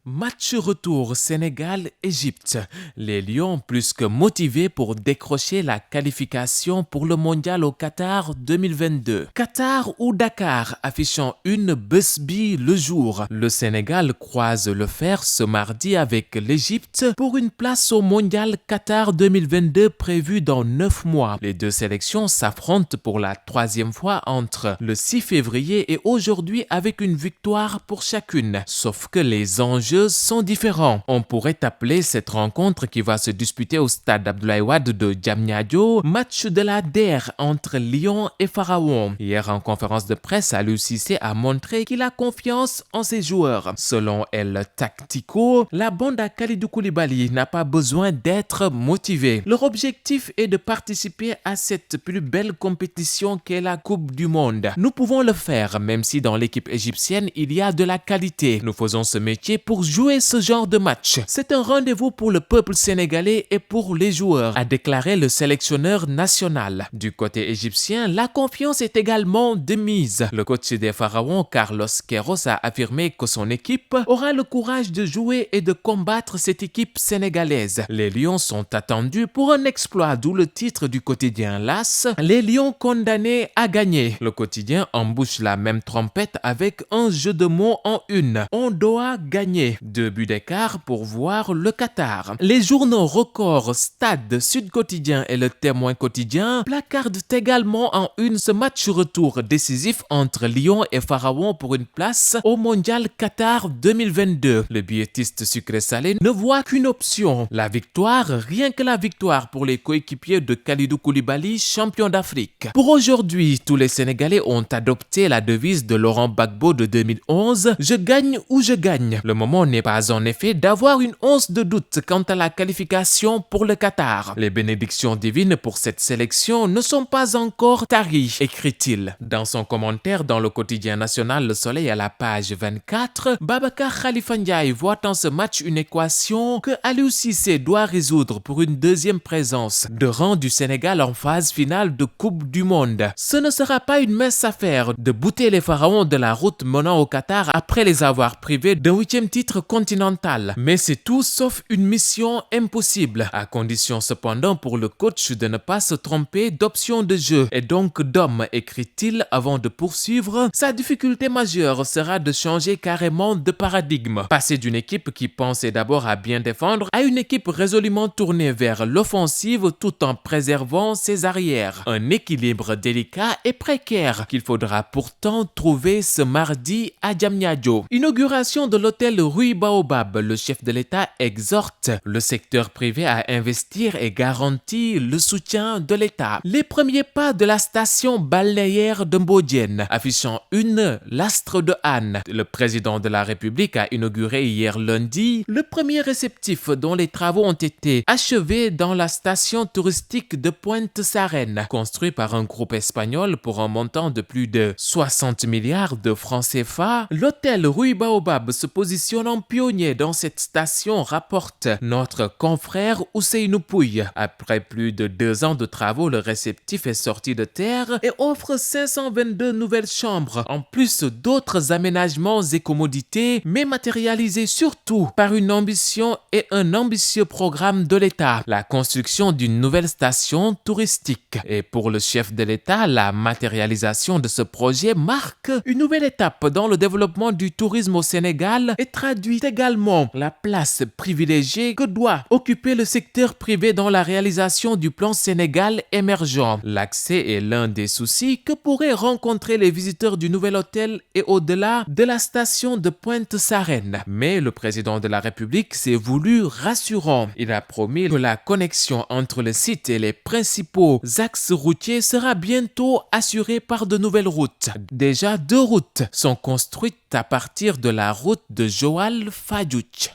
Match retour Sénégal-Égypte. Les Lions plus que motivés pour décrocher la qualification pour le mondial au Qatar 2022. Qatar ou Dakar affichant une bés bi le jour. Le Sénégal croise le fer ce mardi avec l'Égypte pour une place au mondial Qatar 2022 prévu dans 9 mois. Les deux sélections s'affrontent pour la troisième fois entre le 6 février et aujourd'hui avec une victoire pour chacune. Sauf que les enjeux sont différents. On pourrait appeler cette rencontre qui va se disputer au stade Abdoulaye Wade de Diamniadio match de la DER entre Lions et Pharaon. Hier en conférence de presse, Aliou Cissé a montré qu'il a confiance en ses joueurs. Selon El Tactico, la bande à Kalidou Koulibaly n'a pas besoin d'être motivée. Leur objectif est de participer à cette plus belle compétition qu'est la Coupe du Monde. Nous pouvons le faire, même si dans l'équipe égyptienne, il y a de la qualité. Nous faisons ce métier pour jouer ce genre de match. C'est un rendez-vous pour le peuple sénégalais et pour les joueurs, a déclaré le sélectionneur national. Du côté égyptien, la confiance est également de mise. Le coach des Pharaons, Carlos Queiroz, a affirmé que son équipe aura le courage de jouer et de combattre cette équipe sénégalaise. Les Lions sont attendus pour un exploit, d'où le titre du quotidien LAS, les Lions condamnés à gagner. Le quotidien embouche la même trompette avec un jeu de mots en une. On doit gagner. 2 buts d'écart pour voir le Qatar. Les journaux Record, Stade, Sud Quotidien et Le Témoin Quotidien placardent également en une ce match retour décisif entre Lyon et Pharaon pour une place au mondial Qatar 2022. Le billettiste sucré-salé ne voit qu'une option, la victoire, rien que la victoire pour les coéquipiers de Kalidou Koulibaly, champion d'Afrique. Pour aujourd'hui, tous les Sénégalais ont adopté la devise de Laurent Gbagbo de 2011, je gagne ou je gagne. Le moment n'est pas en effet d'avoir une once de doute quant à la qualification pour le Qatar. Les bénédictions divines pour cette sélection ne sont pas encore taries, écrit-il. Dans son commentaire dans le quotidien national Le Soleil à la page 24, Babacar Khalifa Ndiaye voit en ce match une équation que Aliou Cissé doit résoudre pour une deuxième présence de rang du Sénégal en phase finale de Coupe du Monde. Ce ne sera pas une mince affaire de bouter les Pharaons de la route menant au Qatar après les avoir privés d'un 8e titre continental. Mais c'est tout sauf une mission impossible, à condition cependant pour le coach de ne pas se tromper d'option de jeu et donc d'homme, écrit-il avant de poursuivre. Sa difficulté majeure sera de changer carrément de paradigme. Passer d'une équipe qui pensait d'abord à bien défendre à une équipe résolument tournée vers l'offensive tout en préservant ses arrières. Un équilibre délicat et précaire qu'il faudra pourtant trouver ce mardi à Diamniadio. Inauguration de l'hôtel Rue Baobab, le chef de l'État exhorte le secteur privé à investir et garantit le soutien de l'État. Les premiers pas de la station balnéaire de Mbodiène, affichant une l'astre de Anne. Le président de la République a inauguré hier lundi le premier réceptif dont les travaux ont été achevés dans la station touristique de Pointe-Sarène, construit par un groupe espagnol pour un montant de plus de 60 milliards de francs CFA. L'hôtel Rue Baobab se positionne en pionnier dans cette station, rapporte notre confrère Ousseynou Pouye. Après plus de 2 ans de travaux, le réceptif est sorti de terre et offre 522 nouvelles chambres, en plus d'autres aménagements et commodités, mais matérialisés surtout par une ambition et un ambitieux programme de l'État, la construction d'une nouvelle station touristique. Et pour le chef de l'État, la matérialisation de ce projet marque une nouvelle étape dans le développement du tourisme au Sénégal et traduit également la place privilégiée que doit occuper le secteur privé dans la réalisation du plan Sénégal émergent. L'accès est l'un des soucis que pourraient rencontrer les visiteurs du nouvel hôtel et au-delà de la station de Pointe-Sarène. Mais le président de la République s'est voulu rassurant. Il a promis que la connexion entre le site et les principaux axes routiers sera bientôt assurée par de nouvelles routes. Déjà 2 routes sont construites à partir de la route de Joal-Fadiouth.